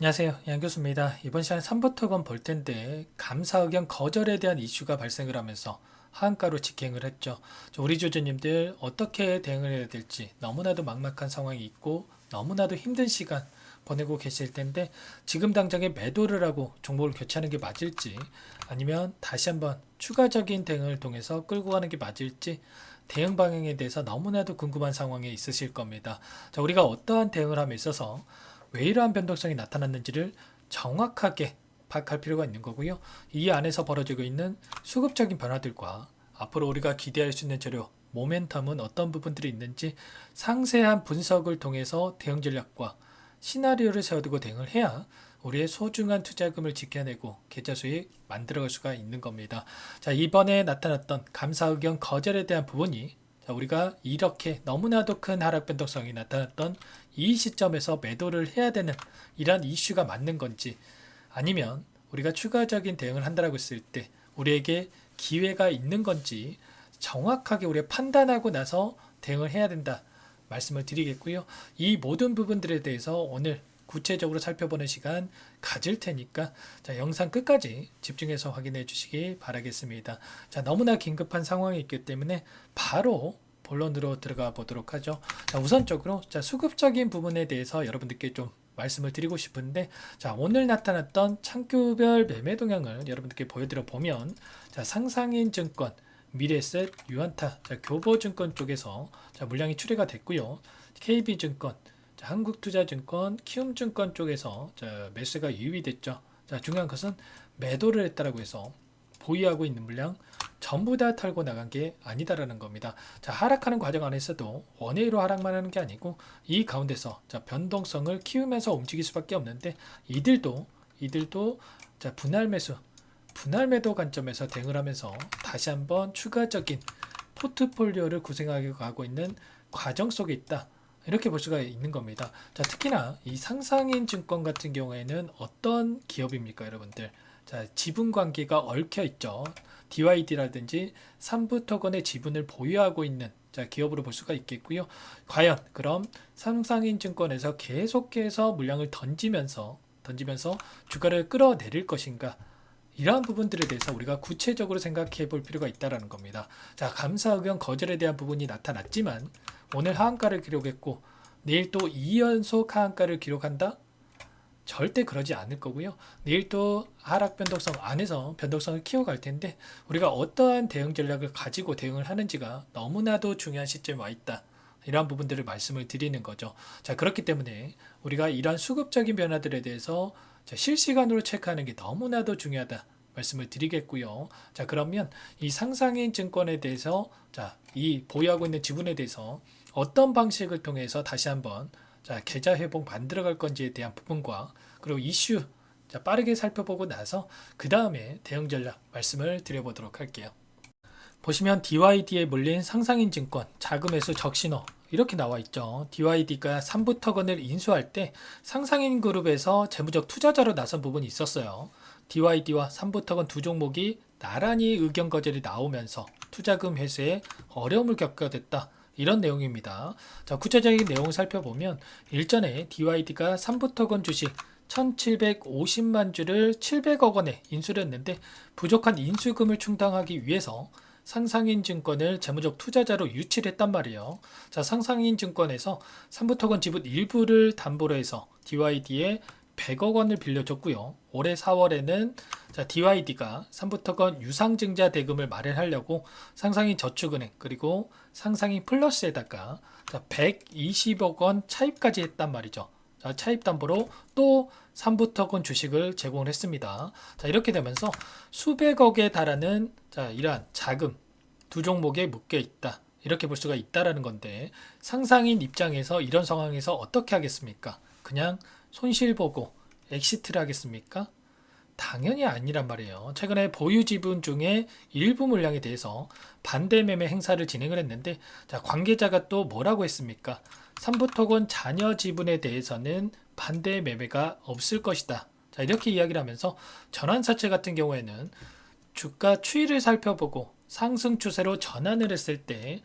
안녕하세요. 양 교수입니다. 이번 시간에 3부토건 볼 텐데 감사 의견 거절에 대한 이슈가 발생을 하면서 하한가로 직행을 했죠. 우리 주주님들 어떻게 대응을 해야 될지 너무나도 막막한 상황이 있고 너무나도 힘든 시간 보내고 계실 텐데 지금 당장에 매도를 하고 종목을 교체하는 게 맞을지 아니면 다시 한번 추가적인 대응을 통해서 끌고 가는 게 맞을지 대응 방향에 대해서 너무나도 궁금한 상황에 있으실 겁니다. 우리가 어떠한 대응을 함에 있어서 왜 이러한 변동성이 나타났는지를 정확하게 파악할 필요가 있는 거고요. 이 안에서 벌어지고 있는 수급적인 변화들과 앞으로 우리가 기대할 수 있는 재료, 모멘텀은 어떤 부분들이 있는지 상세한 분석을 통해서 대응 전략과 시나리오를 세워두고 대응을 해야 우리의 소중한 투자금을 지켜내고 계좌 수익 만들어갈 수가 있는 겁니다. 이번에 나타났던 감사 의견 거절에 대한 부분이 우리가 이렇게 너무나도 큰 하락 변동성이 나타났던 이 시점에서 매도를 해야 되는 이러한 이슈가 맞는 건지 아니면 우리가 추가적인 대응을 한다고 했을 때 우리에게 기회가 있는 건지 정확하게 우리가 판단하고 나서 대응을 해야 된다 말씀을 드리겠고요. 이 모든 부분들에 대해서 오늘 구체적으로 살펴보는 시간 가질 테니까 영상 끝까지 집중해서 확인해 주시기 바라겠습니다. 너무나 긴급한 상황이 있기 때문에 바로 본론으로 들어가 보도록 하죠. 우선적으로 수급적인 부분에 대해서 여러분들께 좀 말씀을 드리고 싶은데 오늘 나타났던 창구별 매매 동향을 여러분들께 보여드려 보면 상상인 증권, 미래에셋, 유한타, 교보증권 쪽에서 물량이 출회가 됐고요. KB증권, 한국투자증권, 키움증권 쪽에서 매수가 유입이 됐죠. 중요한 것은 매도를 했다라고 해서 보유하고 있는 물량 전부 다 털고 나간 게 아니다라는 겁니다. 하락하는 과정 안에서도 원웨이로 하락만 하는 게 아니고 이 가운데서 변동성을 키우면서 움직일 수밖에 없는데 이들도 분할 매수, 분할 매도 관점에서 대응을 하면서 다시 한번 추가적인 포트폴리오를 구성하게 가고 있는 과정 속에 있다. 이렇게 볼 수가 있는 겁니다. 특히나 이 상상인 증권 같은 경우에는 어떤 기업입니까, 여러분들? 지분 관계가 얽혀 있죠. DYD라든지 삼부토건의 지분을 보유하고 있는 기업으로 볼 수가 있겠고요. 과연 그럼 상상인 증권에서 계속해서 물량을 던지면서 주가를 끌어내릴 것인가? 이러한 부분들에 대해서 우리가 구체적으로 생각해 볼 필요가 있다는 겁니다. 감사 의견 거절에 대한 부분이 나타났지만 오늘 하한가를 기록했고 내일 또 2연속 하한가를 기록한다? 절대 그러지 않을 거고요. 내일 또 하락 변동성 안에서 변동성을 키워갈 텐데 우리가 어떠한 대응 전략을 가지고 대응을 하는지가 너무나도 중요한 시점에 와 있다. 이러한 부분들을 말씀을 드리는 거죠. 그렇기 때문에 우리가 이러한 수급적인 변화들에 대해서 실시간으로 체크하는 게 너무나도 중요하다. 말씀을 드리겠고요. 그러면 이 상상인 증권에 대해서 이 보유하고 있는 지분에 대해서 어떤 방식을 통해서 다시 한번 계좌 회복 만들어갈 건지에 대한 부분과 그리고 이슈 빠르게 살펴보고 나서 그 다음에 대응 전략 말씀을 드려보도록 할게요. 보시면 DYD에 물린 상상인 증권 자금매수 적신호 이렇게 나와 있죠. DYD가 3부토건을 인수할 때 상상인 그룹에서 재무적 투자자로 나선 부분이 있었어요. DYD와 3부토건 두 종목이 나란히 의견 거절이 나오면서 투자금 회수에 어려움을 겪게 됐다. 이런 내용입니다. 구체적인 내용을 살펴보면 일전에 DYD가 3부토건 주식 1750만 주를 700억 원에 인수를 했는데 부족한 인수금을 충당하기 위해서 상상인 증권을 재무적 투자자로 유치를 했단 말이에요. 상상인 증권에서 삼부토건 지분 일부를 담보로 해서 DYD에 100억 원을 빌려줬고요. 올해 4월에는 DYD가 삼부토건 유상증자 대금을 마련하려고 상상인 저축은행 그리고 상상인 플러스에다가 120억 원 차입까지 했단 말이죠. 차입 담보로 또 삼부토건 주식을 제공을 했습니다. 이렇게 되면서 수백억에 달하는 이러한 자금 두 종목에 묶여 있다. 이렇게 볼 수가 있다라는 건데 상상인 입장에서 이런 상황에서 어떻게 하겠습니까? 그냥 손실 보고 엑시트를 하겠습니까? 당연히 아니란 말이에요. 최근에 보유 지분 중에 일부 물량에 대해서 반대 매매 행사를 진행을 했는데 관계자가 또 뭐라고 했습니까? 삼부토건 잔여 지분에 대해서는 반대 매매가 없을 것이다. 이렇게 이야기를 하면서 전환사채 같은 경우에는 주가 추이를 살펴보고 상승 추세로 전환을 했을 때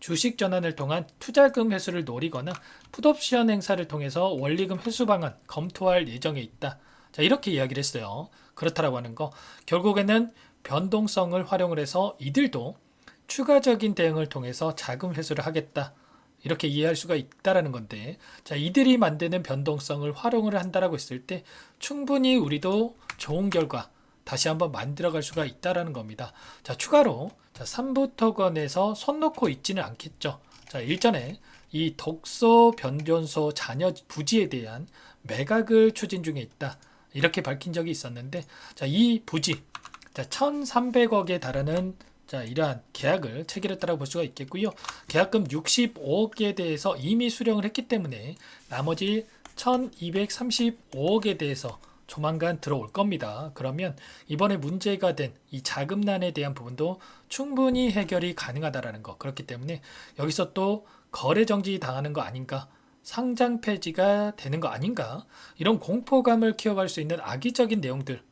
주식 전환을 통한 투자금 회수를 노리거나 풋옵션 행사를 통해서 원리금 회수 방안 검토할 예정에 있다. 자, 이렇게 이야기를 했어요. 그렇다라고 하는 거. 결국에는 변동성을 활용을 해서 이들도 추가적인 대응을 통해서 자금 회수를 하겠다. 이렇게 이해할 수가 있다라는 건데, 자, 이들이 만드는 변동성을 활용을 한다라고 했을 때 충분히 우리도 좋은 결과 다시 한번 만들어갈 수가 있다라는 겁니다. 자, 추가로 자, 3부 토건에서 손 놓고 있지는 않겠죠. 자, 일전에 이 독소 변전소 잔여 부지에 대한 매각을 추진 중에 있다. 이렇게 밝힌 적이 있었는데, 자, 이 부지, 자, 1,300억에 달하는 자, 이러한 계약을 체결했다고 볼 수가 있겠고요. 계약금 65억에 대해서 이미 수령을 했기 때문에 나머지 1,235억에 대해서 조만간 들어올 겁니다. 그러면 이번에 문제가 된 이 자금난에 대한 부분도 충분히 해결이 가능하다라는 거. 그렇기 때문에 여기서 또 거래 정지 당하는 거 아닌가? 상장 폐지가 되는 거 아닌가? 이런 공포감을 키워갈 수 있는 악의적인 내용들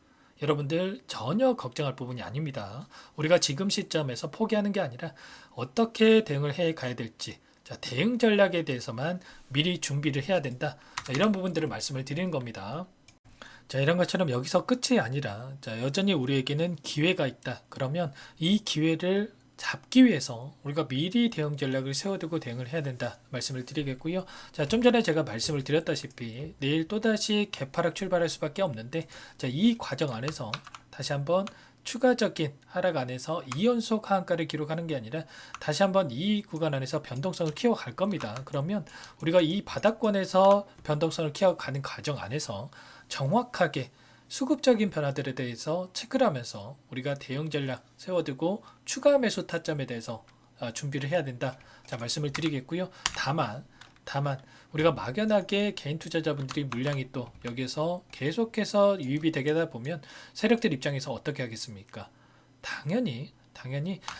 여러분들 전혀 걱정할 부분이 아닙니다. 우리가 지금 시점에서 포기하는 게 아니라 어떻게 대응을 해 가야 될지, 자, 대응 전략에 대해서만 미리 준비를 해야 된다. 자, 이런 부분들을 말씀을 드리는 겁니다. 자, 이런 것처럼 여기서 끝이 아니라 자, 여전히 우리에게는 기회가 있다. 그러면 이 기회를 잡기 위해서 우리가 미리 대응 전략을 세워두고 대응을 해야 된다 말씀을 드리겠고요. 자, 좀 전에 제가 말씀을 드렸다시피 내일 또다시 개파락 출발할 수밖에 없는데, 자, 이 과정 안에서 다시 한번 추가적인 하락 안에서 2연속 하한가를 기록하는 게 아니라 다시 한번 이 구간 안에서 변동성을 키워갈 겁니다. 그러면 우리가 이 바닥권에서 변동성을 키워가는 과정 안에서 정확하게 수급적인 변화들에 대해서 체크를 하면서 우리가 대응 전략 세워두고 추가 매수 타점에 대해서 준비를 해야 된다. 자, 말씀을 드리겠고요. 다만 우리가 막연하게 개인 투자자분들이 물량이 또 여기에서 계속해서 유입이 되게 하다 보면 세력들 입장에서 어떻게 하겠습니까? 당연히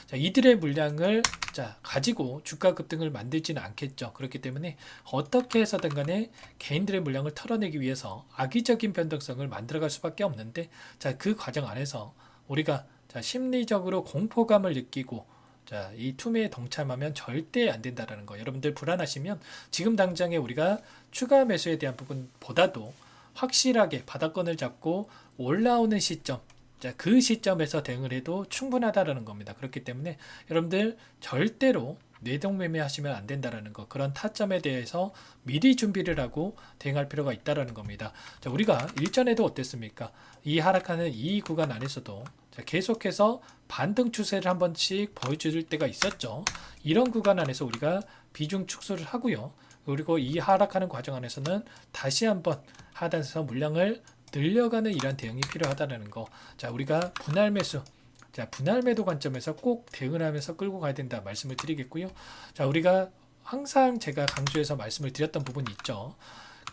자, 이들의 물량을 자, 가지고 주가 급등을 만들지는 않겠죠. 그렇기 때문에 어떻게 해서든 간에 개인들의 물량을 털어내기 위해서 악의적인 변동성을 만들어갈 수밖에 없는데, 자, 그 과정 안에서 우리가 자, 심리적으로 공포감을 느끼고 자, 이 투매에 동참하면 절대 안 된다라는 거. 여러분들 불안하시면 지금 당장에 우리가 추가 매수에 대한 부분보다도 확실하게 바닥권을 잡고 올라오는 시점, 자, 그 시점에서 대응을 해도 충분하다라는 겁니다. 그렇기 때문에 여러분들 절대로 뇌동매매 하시면 안 된다라는 거, 그런 타점에 대해서 미리 준비를 하고 대응할 필요가 있다라는 겁니다. 자, 우리가 일전에도 어땠습니까? 이 하락하는 이 구간 안에서도 자, 계속해서 반등 추세를 한 번씩 보여줄 때가 있었죠. 이런 구간 안에서 우리가 비중 축소를 하고요. 그리고 이 하락하는 과정 안에서는 다시 한번 하단에서 물량을 늘려가는 이런 대응이 필요하다는 거. 자, 우리가 분할 매수, 자, 분할 매도 관점에서 꼭 대응을 하면서 끌고 가야 된다 말씀을 드리겠고요. 자, 우리가 항상 제가 강조해서 말씀을 드렸던 부분이 있죠.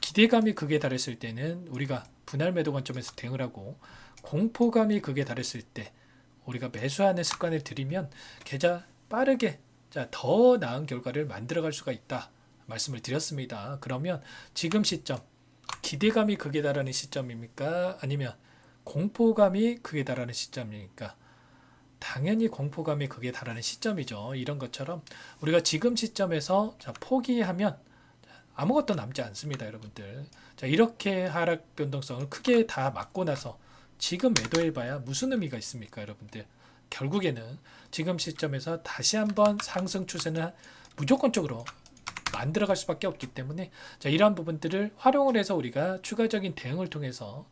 기대감이 극에 달했을 때는 우리가 분할 매도 관점에서 대응을 하고, 공포감이 극에 달했을 때 우리가 매수하는 습관을 들이면 계좌 빠르게 자, 더 나은 결과를 만들어갈 수가 있다 말씀을 드렸습니다. 그러면 지금 시점 기대감이 극에 달하는 시점입니까? 아니면 공포감이 극에 달하는 시점입니까? 당연히 공포감이 극에 달하는 시점이죠. 이런 것처럼 우리가 지금 시점에서 자, 포기하면 아무것도 남지 않습니다, 여러분들. 자, 이렇게 하락 변동성을 크게 다 막고 나서 지금 매도해봐야 무슨 의미가 있습니까, 여러분들? 결국에는 지금 시점에서 다시 한번 상승 추세는 무조건적으로 만들어갈 수밖에 없기 때문에 자, 이러한 부분들을 활용을 해서 우리가 추가적인 대응을 통해서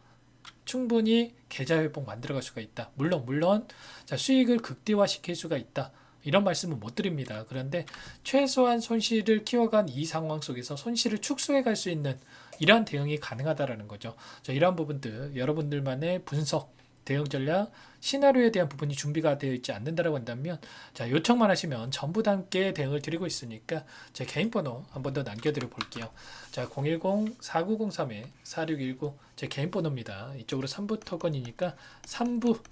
충분히 계좌 회복 만들어갈 수가 있다. 물론 자, 수익을 극대화시킬 수가 있다. 이런 말씀은 못 드립니다. 그런데 최소한 손실을 키워간 이 상황 속에서 손실을 축소해 갈 수 있는 이러한 대응이 가능하다라는 거죠. 자, 이러한 부분들 여러분들만의 분석, 대응 전략, 시나리오에 대한 부분이 준비가 되어 있지 않는다라고 한다면 자, 요청만 하시면 전부 다 함께 대응을 드리고 있으니까 제 개인 번호 한 번 더 남겨드려 볼게요. 자, 010-4903-4619 제 개인 번호입니다. 이쪽으로 3부 토건이니까 3부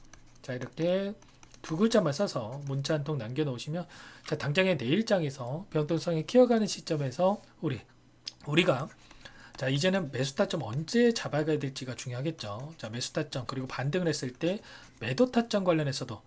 자, 이렇게 두 글자만 써서 문자 한 통 남겨놓으시면 자, 당장의 내일장에서 변동성이 키워가는 시점에서 우리가 자, 이제는 매수 타점 언제 잡아가야 될지가 중요하겠죠. 자, 매수 타점 그리고 반등을 했을 때 매도 타점 관련해서도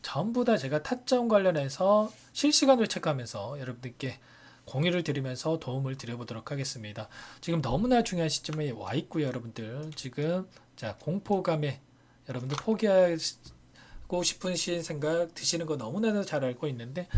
전부 다 제가 타점 관련해서 실시간으로 체크하면서 여러분들께 공유를 드리면서 도움을 드려보도록 하겠습니다. 지금 너무나 중요한 시점에 와 있고요, 여러분들. 지금 자 공포감에 여러분들 포기하고 싶으신 생각 드시는 거 너무나도 잘 알고 있는데,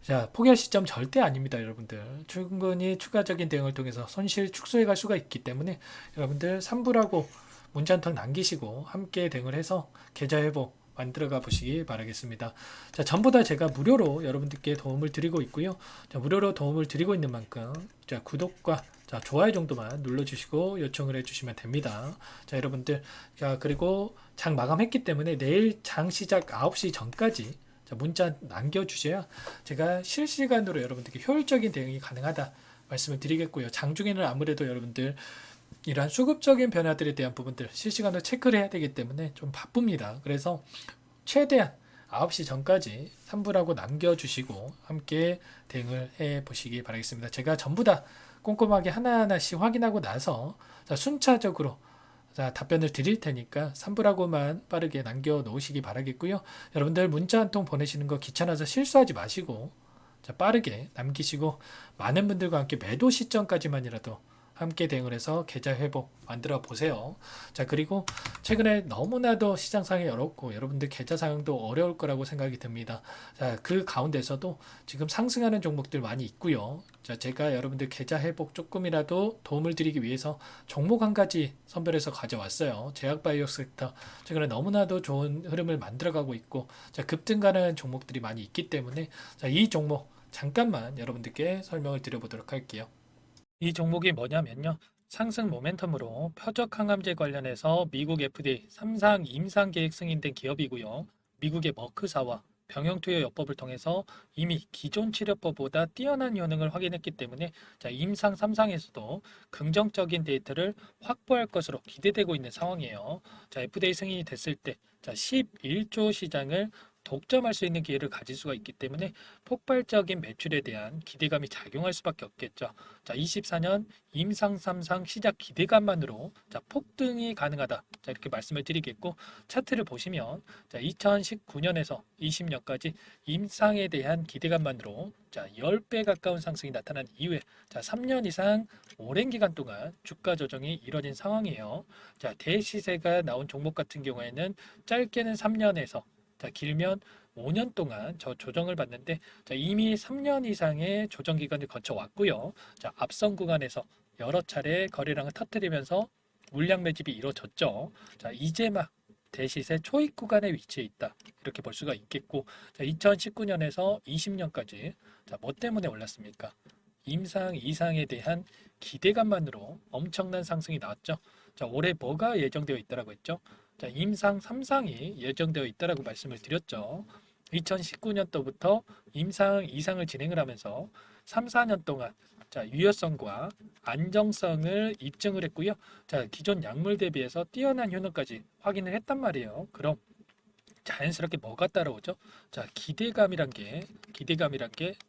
자 포기할 시점 절대 아닙니다, 여러분들. 충분히 추가적인 대응을 통해서 손실 축소해 갈 수가 있기 때문에 여러분들 3부라고 문자 한 통 남기시고 함께 대응을 해서 계좌 회복 만들어가 보시기 바라겠습니다. 자, 전부 다 제가 무료로 여러분들께 도움을 드리고 있고요. 자, 무료로 도움을 드리고 있는 만큼 자, 구독과 자, 좋아요 정도만 눌러주시고 요청을 해주시면 됩니다. 자, 여러분들, 자, 그리고 장 마감했기 때문에 내일 장 시작 9시 전까지 자, 문자 남겨주셔야 제가 실시간으로 여러분들께 효율적인 대응이 가능하다 말씀을 드리겠고요. 장중에는 아무래도 여러분들 이러한 수급적인 변화들에 대한 부분들 실시간으로 체크를 해야 되기 때문에 좀 바쁩니다. 그래서 최대한 9시 전까지 3부라고 남겨주시고 함께 대응을 해 보시기 바라겠습니다. 제가 전부 다 꼼꼼하게 하나하나씩 확인하고 나서 순차적으로 답변을 드릴 테니까 3부라고만 빠르게 남겨 놓으시기 바라겠고요. 여러분들 문자 한 통 보내시는 거 귀찮아서 실수하지 마시고 빠르게 남기시고 많은 분들과 함께 매도 시점까지만이라도 함께 대응을 해서 계좌 회복 만들어 보세요. 자, 그리고 최근에 너무나도 시장 상황이 어렵고 여러분들 계좌 상황도 어려울 거라고 생각이 듭니다. 자, 그 가운데서도 지금 상승하는 종목들 많이 있고요. 자, 제가 여러분들 계좌 회복 조금이라도 도움을 드리기 위해서 종목 한 가지 선별해서 가져왔어요. 제약바이오 섹터 최근에 너무나도 좋은 흐름을 만들어가고 있고, 자, 급등가는 종목들이 많이 있기 때문에 자, 이 종목 잠깐만 여러분들께 설명을 드려보도록 할게요. 이 종목이 뭐냐면요. 상승 모멘텀으로 표적 항암제 관련해서 미국 FDA 3상 임상 계획 승인된 기업이고요. 미국의 머크사와 병용투여요법을 통해서 이미 기존 치료법보다 뛰어난 효능을 확인했기 때문에 자, 임상 3상에서도 긍정적인 데이터를 확보할 것으로 기대되고 있는 상황이에요. 자, FDA 승인이 됐을 때 자, 11조 시장을 독점할 수 있는 기회를 가질 수가 있기 때문에 폭발적인 매출에 대한 기대감이 작용할 수밖에 없겠죠. 자, 24년 임상 3상 시작 기대감만으로 자, 폭등이 가능하다. 자, 이렇게 말씀을 드리겠고, 차트를 보시면 자, 2019년에서 20년까지 임상에 대한 기대감만으로 자, 10배 가까운 상승이 나타난 이후에 자, 3년 이상 오랜 기간 동안 주가 조정이 이뤄진 상황이에요. 자, 대시세가 나온 종목 같은 경우에는 짧게는 3년에서 자, 길면 5년 동안 저 조정을 받는데 자, 이미 3년 이상의 조정 기간을 거쳐왔고요. 자, 앞선 구간에서 여러 차례 거래량을 터뜨리면서 물량 매집이 이루어졌죠. 자, 이제 막 대시세 초입 구간에 위치해 있다. 이렇게 볼 수가 있겠고, 자, 2019년에서 20년까지 자, 뭐 때문에 올랐습니까? 임상 이상에 대한 기대감만으로 엄청난 상승이 나왔죠. 자, 올해 뭐가 예정되어 있다라고 했죠? 자, 임상 3상이 예정되어 있다라고 말씀을 드렸죠. 2019년도부터 임상 2상을 진행을 하면서 3, 4년 동안 자, 유효성과 안정성을 입증을 했고요. 자, 기존 약물 대비해서 뛰어난 효능까지 확인을 했단 말이에요. 그럼 자연스럽게 뭐가 따라오죠? 자, 기대감이란 게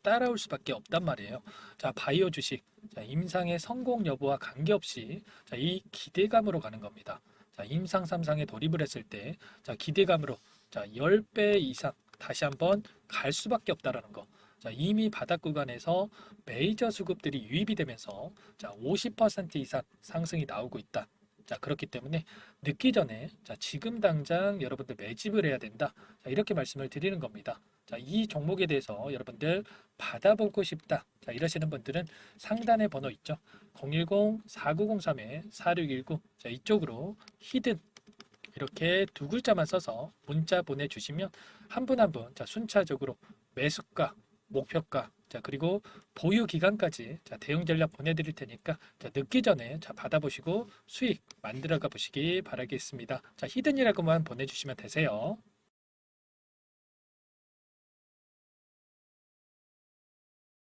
따라올 수밖에 없단 말이에요. 자, 바이오 주식, 자, 임상의 성공 여부와 관계없이 자, 이 기대감으로 가는 겁니다. 자, 임상 3상에 돌입을 했을 때 자, 기대감으로 자, 10배 이상 다시 한번 갈 수밖에 없다라는 거. 자, 이미 바닥 구간에서 메이저 수급들이 유입이 되면서 자, 50% 이상 상승이 나오고 있다. 자, 그렇기 때문에 늦기 전에 자, 지금 당장 여러분들 매집을 해야 된다. 자, 이렇게 말씀을 드리는 겁니다. 자, 이 종목에 대해서 여러분들 받아보고 싶다. 자, 이러시는 분들은 상단에 번호 있죠. 010-4903-4619. 자, 이쪽으로 히든 이렇게 두 글자만 써서 문자 보내주시면 한 분 한 분 자, 순차적으로 매수가, 목표가, 자, 그리고 보유 기간까지 자, 대응 전략 보내드릴 테니까 자, 늦기 전에 자, 받아보시고 수익 만들어가 보시기 바라겠습니다. 자, 히든이라고만 보내주시면 되세요.